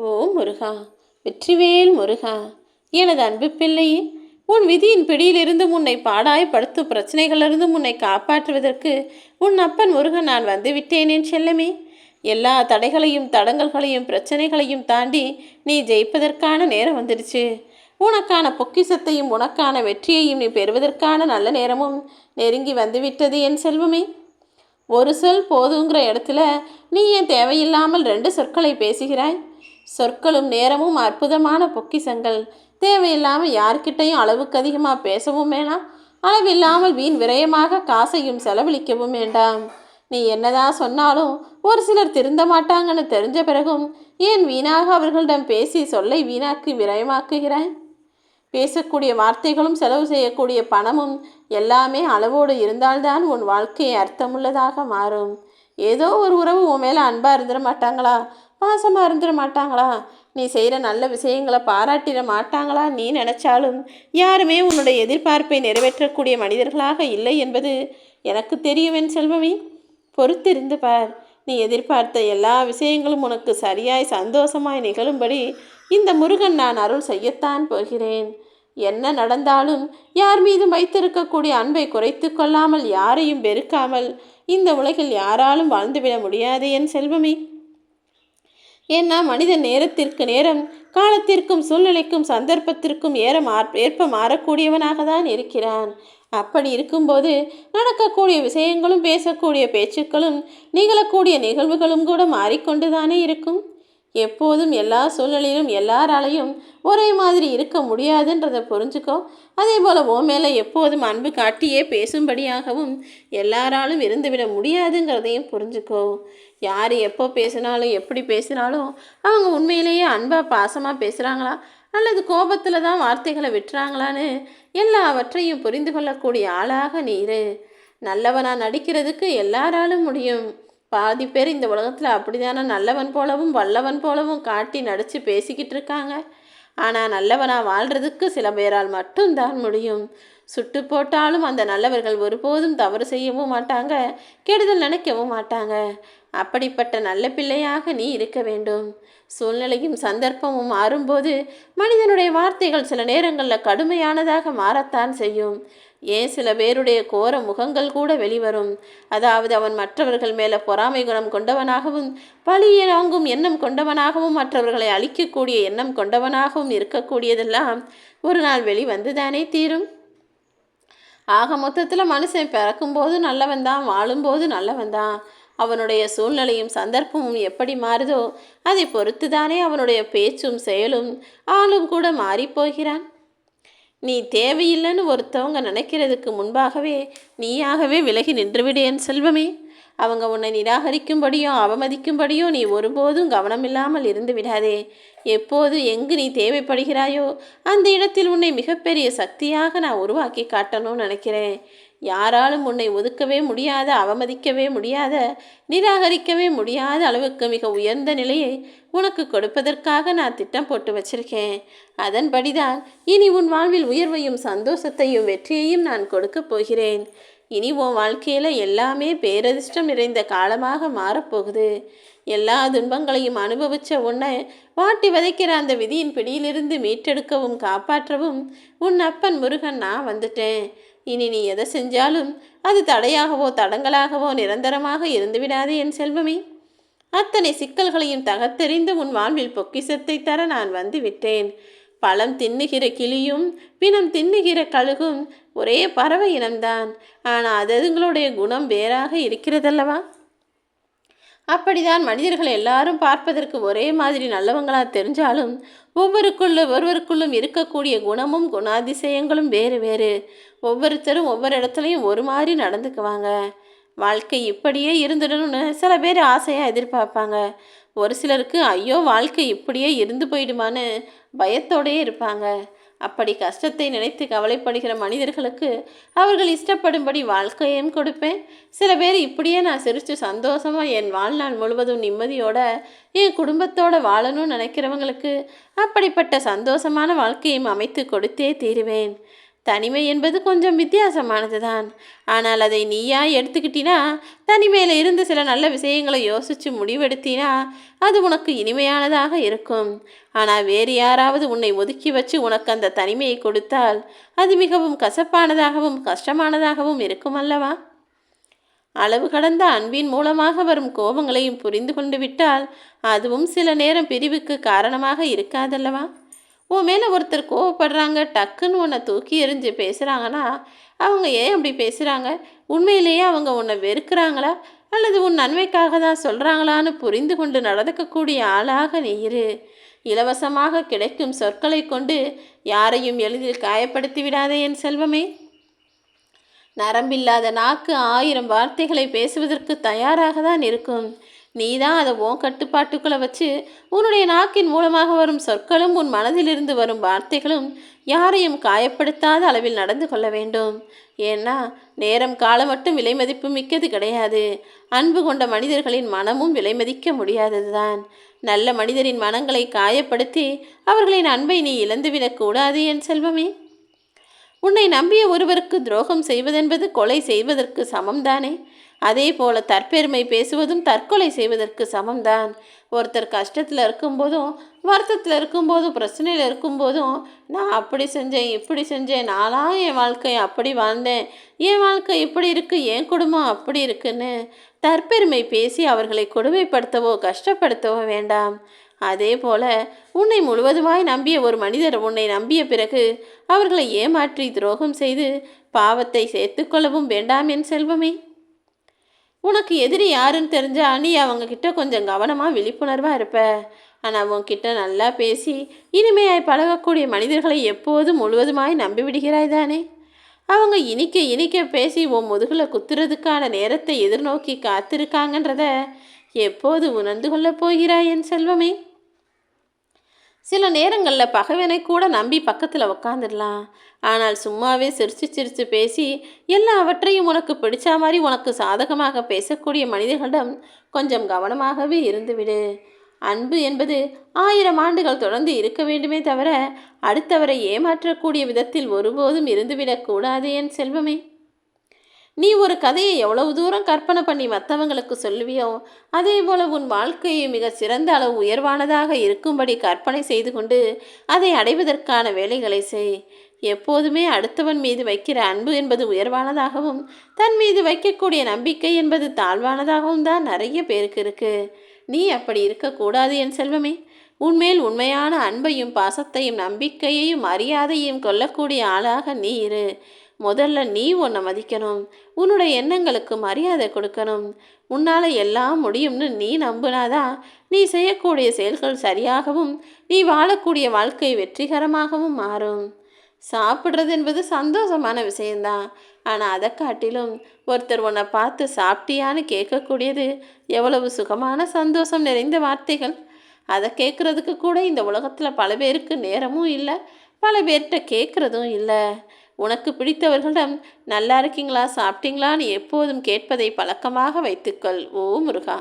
ஓ முருகா, வெற்றிவேல் முருகா, எனது அன்பு பிள்ளையே, உன் விதியின் பிடியிலிருந்து உன்னை பாடாய்படுத்தும் பிரச்சனைகளிலிருந்து உன்னை காப்பாற்றுவதற்கு உன் அப்பன் முருகன் நான் வந்துவிட்டேன் என் செல்லமே. எல்லா தடைகளையும் தடங்கல்களையும் பிரச்சனைகளையும் தாண்டி நீ ஜெயிப்பதற்கான நேரம் வந்துடுச்சு. உனக்கான பொக்கிசத்தையும் உனக்கான வெற்றியையும் நீ பெறுவதற்கான நல்ல நேரமும் நெருங்கி வந்துவிட்டது என் செல்வமே. ஒரு சொல் போதுங்கிற இடத்துல நீ ஏன் தேவையில்லாமல் 2 சொற்களை பேசுகிறாய்? சொற்களும் நேரமும் அற்புதமான பொக்கிசங்கள். தேவையில்லாமல் யார்கிட்டையும் அளவுக்கு அதிகமாக பேசவும் வேணாம், அளவில்லாமல் வீண் விரயமாக காசையும் செலவழிக்கவும் வேண்டாம். நீ என்னதான் சொன்னாலும் ஒரு சிலர் திருந்த மாட்டாங்கன்னு தெரிஞ்ச பிறகும் ஏன் வீணாக அவர்களிடம் பேசி சொல்லை வீணாக்கி விரயமாக்குகிறாய்? பேசக்கூடிய வார்த்தைகளும் செலவு செய்யக்கூடிய பணமும் எல்லாமே அளவோடு இருந்தால்தான் உன் வாழ்க்கையை அர்த்தமுள்ளதாக மாறும். ஏதோ ஒரு உறவு உன் மேலே அன்பாக இருந்துட மாட்டாங்களா, பாசமாக இருந்துட மாட்டாங்களா, நீ செய்கிற நல்ல விஷயங்களை பாராட்டிட மாட்டாங்களா நீ நினச்சாலும் யாருமே உன்னுடைய எதிர்பார்ப்பை நிறைவேற்றக்கூடிய மனிதர்களாக இல்லை என்பது எனக்கு தெரியும் என் செல்வமே. பொறுத்திருந்து பார். நீ எதிர்பார்த்த எல்லா விஷயங்களும் உனக்கு சரியாய் சந்தோஷமாய் நிகழும்படி இந்த முருகன் நான் அருள் செய்யத்தான் போகிறேன். என்ன நடந்தாலும் யார் மீதும் வைத்திருக்கக்கூடிய அன்பை குறைத்து கொள்ளாமல் யாரையும் வெறுக்காமல் இந்த உலகில் யாராலும் வாழ்ந்துவிட முடியாது என் செல்வமே. ஏன்னா மனிதன் நேரத்திற்கு நேரம், காலத்திற்கும் சூழ்நிலைக்கும் சந்தர்ப்பத்திற்கும் ஏற்ப மாறக்கூடியவனாக தான் இருக்கிறான். அப்படி இருக்கும்போது நடக்கக்கூடிய விஷயங்களும் பேசக்கூடிய பேச்சுக்களும் நிகழக்கூடிய நிகழ்வுகளும் கூட மாறிக்கொண்டுதானே இருக்கும். எப்போதும் எல்லா சூழ்நிலையிலும் எல்லாராலையும் ஒரே மாதிரி இருக்க முடியாதுன்றதை புரிஞ்சுக்கோ. அதே போல் ஓ மேலே எப்போதும் அன்பு காட்டியே பேசும்படியாகவும் எல்லாராலும் இருந்துவிட முடியாதுங்கிறதையும் புரிஞ்சுக்கோ. யார் எப்போ பேசினாலும் எப்படி பேசினாலும் அவங்க உண்மையிலேயே அன்பாக பாசமாக பேசுகிறாங்களா அல்லது கோபத்தில் தான் வார்த்தைகளை விட்டுறாங்களான்னு எல்லாவற்றையும் புரிந்து கொள்ளக்கூடிய ஆளாக நீரு. நல்லவனாக நடிக்கிறதுக்கு எல்லாராலும் முடியும். பாதி பேர் இந்த உலகத்தில் அப்படிதானே நல்லவன் போலவும் வல்லவன் போலவும் காட்டி நடித்து பேசிக்கிட்டு இருக்காங்க. ஆனால் நல்லவனாக வாழ்கிறதுக்கு சில பேரால் மட்டும்தான் முடியும். சுட்டு போட்டாலும் அந்த நல்லவர்கள் ஒருபோதும் தவறு செய்யவும் மாட்டாங்க, கெடுதல் நினைக்கவும் மாட்டாங்க. அப்படிப்பட்ட நல்ல பிள்ளையாக நீ இருக்க வேண்டும். சூழ்நிலையும் சந்தர்ப்பமும் மாறும்போது மனிதனுடைய வார்த்தைகள் சில நேரங்களில் கடுமையானதாக மாறத்தான் செய்யும். ஏன் சில பேருடைய கோர முகங்கள் கூட வெளிவரும். அதாவது அவன் மற்றவர்கள் மேலே பொறாமை குணம் கொண்டவனாகவும் பழியை வாங்கும் எண்ணம் கொண்டவனாகவும் மற்றவர்களை அழிக்கக்கூடிய எண்ணம் கொண்டவனாகவும் இருக்கக்கூடியதெல்லாம் ஒரு நாள் வெளிவந்துதானே தீரும். ஆக மொத்தத்தில் மனுஷன் பிறக்கும்போது நல்லவன் தான், வாழும்போது நல்லவன் தான். அவனுடைய சூழ்நிலையும் சந்தர்ப்பமும் எப்படி மாறுதோ அதை பொறுத்து தானே அவனுடைய பேச்சும் செயலும் ஆளும் கூட மாறிப்போகிறான். நீ தேவையில்லைன்னு ஒருத்தவங்க நினைக்கிறதுக்கு முன்பாகவே நீயாகவே விலகி நின்றுவிடு என் செல்வமே. அவங்க உன்னை நிராகரிக்கும்படியோ அவமதிக்கும்படியோ நீ ஒருபோதும் கவனமில்லாமல் இருந்து விடாதே. எப்போது எங்கு நீ தேவைப்படுகிறாயோ அந்த இடத்தில் உன்னை மிகப்பெரிய சக்தியாக நான் உருவாக்கி காட்டணும்னு நினைக்கிறேன். யாராலும் உன்னை ஒதுக்கவே முடியாத, அவமதிக்கவே முடியாத, நிராகரிக்கவே முடியாத அளவுக்கு மிக உயர்ந்த நிலையை உனக்கு கொடுப்பதற்காக நான் திட்டம் போட்டு வச்சிருக்கேன். அதன்படிதான் இனி உன் வாழ்வில் உயர்வையும் சந்தோஷத்தையும் வெற்றியையும் நான் கொடுக்க போகிறேன். இனி உன் வாழ்க்கையில் எல்லாமே பேரதிர்ஷ்டம் நிறைந்த காலமாக மாறப்போகுது. எல்லா துன்பங்களையும் அனுபவித்த உன்னை வாட்டி வதைக்கிற அந்த விதியின் பிடியிலிருந்து மீட்டெடுக்கவும் காப்பாற்றவும் உன் அப்பன் முருகன் நான் வந்துட்டேன். இனி நீ எதை செஞ்சாலும் அது தடையாகவோ தடங்களாகவோ நிரந்தரமாக இருந்துவிடாதே என் செல்வமே. அத்தனை சிக்கல்களையும் தகத்தெறிந்து உன் வாழ்வில் பொக்கிசத்தை தர நான் வந்து விட்டேன். பழம் தின்னுகிற கிளியும் பிணம் தின்னுகிற கழுகும் ஒரே பறவை இனம்தான். ஆனால் அதுங்களுடைய குணம் வேறாக இருக்கிறதல்லவா? அப்படிதான் மனிதர்கள் எல்லாரும் பார்ப்பதற்கு ஒரே மாதிரி நல்லவங்களா தெரிஞ்சாலும் ஒருவருக்குள்ளும் இருக்கக்கூடிய குணமும் குணாதிசயங்களும் வேறு வேறு. ஒவ்வொருத்தரும் ஒவ்வொரு இடத்துலையும் ஒரு மாதிரி நடந்துக்குவாங்க. வாழ்க்கை இப்படியே இருந்துடணும்னு சில பேர் ஆசையாக எதிர்பார்ப்பாங்க. ஒரு சிலருக்கு ஐயோ வாழ்க்கை இப்படியே இருந்து போயிடுமான்னு பயத்தோடையே இருப்பாங்க. அப்படி கஷ்டத்தை நினைத்து கவலைப்படுகிற மனிதர்களுக்கு அவர்கள் இஷ்டப்படும்படி வாழ்க்கையும் கொடுப்பேன். சில பேர் இப்படியே நான் சிரித்து சந்தோஷமாக என் வாழ்நாள் முழுவதும் நிம்மதியோட என் குடும்பத்தோடு வாழணும்னு நினைக்கிறவங்களுக்கு அப்படிப்பட்ட சந்தோஷமான வாழ்க்கையும் அமைத்து கொடுத்தே தீருவேன். தனிமை என்பது கொஞ்சம் வித்தியாசமானது தான். ஆனால் அதை நீயா எடுத்துக்கிட்டினா, தனிமையில் இருந்து சில நல்ல விஷயங்களை யோசித்து முடிவெடுத்தினா அது உனக்கு இனிமையானதாக இருக்கும். ஆனால் வேறு யாராவது உன்னை ஒதுக்கி வச்சு உனக்கு அந்த தனிமையை கொடுத்தால் அது மிகவும் கசப்பானதாகவும் கஷ்டமானதாகவும் இருக்கும் அல்லவா? அளவு கடந்த அன்பின் மூலமாக வரும் கோபங்களையும் புரிந்து கொண்டு விட்டால் அதுவும் சில நேரம் பிரிவுக்கு காரணமாக இருக்காதல்லவா? உன் மேலே ஒருத்தர் கோவப்படுறாங்க, டக்குன்னு உன்னை தூக்கி எறிஞ்சு பேசுகிறாங்கன்னா அவங்க ஏன் அப்படி பேசுகிறாங்க? உண்மையிலேயே அவங்க உன்னை வெறுக்கிறாங்களா அல்லது உன் நன்மைக்காக தான் சொல்கிறாங்களான்னு புரிந்து கொண்டு நடக்கக்கூடிய ஆளாக நீ இரு. இலவசமாக கிடைக்கும் சொற்களை கொண்டு யாரையும் எளிதில் காயப்படுத்தி விடாதே என் செல்வமே. நரம்பில்லாத நாக்கு 1000 வார்த்தைகளை பேசுவதற்கு தயாராக தான் இருக்கும். நீ தான் அதை உன் கட்டுப்பாட்டுக்குள்ளே வச்சு உன்னுடைய நாக்கின் மூலமாக வரும் சொற்களும் உன் மனதிலிருந்து வரும் வார்த்தைகளும் யாரையும் காயப்படுத்தாத அளவில் நடந்து கொள்ள வேண்டும். ஏன்னா நேரம் காலம் மட்டும் விலை மதிப்பு மிக்கது கிடையாது. அன்பு கொண்ட மனிதர்களின் மனமும் விலை மதிக்க முடியாதது தான். நல்ல மனிதரின் மனங்களை காயப்படுத்தி அவர்களின் அன்பை நீ இழந்துவிடக்கூடாது என் செல்வமே. உன்னை நம்பிய ஒருவருக்கு துரோகம் செய்வதென்பது கொலை செய்வதற்கு சமம்தானே? அதே போல தற்பெருமை பேசுவதும் தற்கொலை செய்வதற்கு சமம்தான். ஒருத்தர் கஷ்டத்தில் இருக்கும்போதும் வருத்தத்தில் இருக்கும்போதும் பிரச்சனையில் இருக்கும்போதும் நான் அப்படி செஞ்சேன் இப்படி செஞ்சேன், நானாக என் வாழ்க்கை அப்படி வாழ்ந்தேன், என் வாழ்க்கை இப்படி இருக்குது, என் குடும்பம் அப்படி இருக்குன்னு தற்பெருமை பேசி அவர்களை கொடுமைப்படுத்தவோ கஷ்டப்படுத்தவோ வேண்டாம். அதே போல உன்னை முழுவதுமாய் நம்பிய ஒரு மனிதர் உன்னை நம்பிய பிறகு அவர்களை ஏமாற்றி துரோகம் செய்து பாவத்தை சேர்த்துக்கொள்ளவும் வேண்டாம் என் செல்வமே. உனக்கு எதிரி யாருன்னு தெரிஞ்சா நீ அவங்க கிட்ட கொஞ்சம் கவனமாக விழிப்புணர்வாக இருப்ப. ஆனால் உன்கிட்ட நல்லா பேசி இனிமையாய் பழகக்கூடிய மனிதர்களை எப்போதும் முழுவதுமாய் நம்பிவிடுகிறாய் தானே? அவங்க இனிக்க இனிக்க பேசி உன் முதுகில் குத்துறதுக்கான நேரத்தை எதிர்நோக்கி காத்திருக்காங்கன்றத எப்போது உணர்ந்து கொள்ளப் போகிறாய் என் செல்வமே? சில நேரங்களில் பகைவனை கூட நம்பி பக்கத்தில் உக்காந்துடலாம். ஆனால் சும்மாவே சிரித்து சிரித்து பேசி எல்லாவற்றையும் உனக்கு பிடிச்ச மாதிரி உனக்கு சாதகமாக பேசக்கூடிய மனிதர்களிடம் கொஞ்சம் கவனமாகவே இருந்துவிடு. அன்பு என்பது 1000 ஆண்டுகள் தொடர்ந்து இருக்க வேண்டுமே தவிர அடுத்தவரை ஏமாற்றக்கூடிய விதத்தில் ஒருபோதும் இருந்துவிடக்கூடாது என் செல்வமே. நீ ஒரு கதையை எவ்வளவு தூரம் கற்பனை பண்ணி மற்றவங்களுக்கு சொல்லுவியோ அதே போல உன் வாழ்க்கையை மிக சிறந்த அளவு உயர்வானதாக இருக்கும்படி கற்பனை செய்து கொண்டு அதை அடைவதற்கான வேலைகளை செய். எப்போதுமே அடுத்தவன் மீது வைக்கிற அன்பு என்பது உயர்வானதாகவும் தன் மீது வைக்கக்கூடிய நம்பிக்கை என்பது தாழ்வானதாகவும் தான் நிறைய பேருக்கு இருக்கு. நீ அப்படி இருக்கக்கூடாது என் செல்வமே. உன்மேல் உண்மையான அன்பையும் பாசத்தையும் நம்பிக்கையையும் மரியாதையும் கொள்ளக்கூடிய ஆளாக நீ இரு. முதல்ல நீ உன்னை மதிக்கணும். உன்னுடைய எண்ணங்களுக்கு மரியாதை கொடுக்கணும். உன்னால் எல்லாம் முடியும்னு நீ நம்பினாதான் நீ செய்யக்கூடிய செயல்கள் சரியாகவும் நீ வாழக்கூடிய வாழ்க்கை வெற்றிகரமாகவும் மாறும். சாப்பிட்றது என்பது சந்தோஷமான விஷயந்தான். ஆனால் அதை காட்டிலும் ஒருத்தர் உன்னை பார்த்து சாப்பிட்டியான்னு கேட்கக்கூடியது எவ்வளவு சுகமான சந்தோஷம் நிறைந்த வார்த்தைகள். அதை கேட்குறதுக்கு கூட இந்த உலகத்தில் பல பேருக்கு நேரமும் இல்லை, பல பேர்கிட்ட கேட்குறதும் இல்லை. உனக்கு பிடித்தவர்களிடம் நல்லா இருக்கீங்களா சாப்பிட்டீங்களான்னு எப்போதும் கேட்பதை பழக்கமாக வைத்துக்கொள். ஓ முருகா.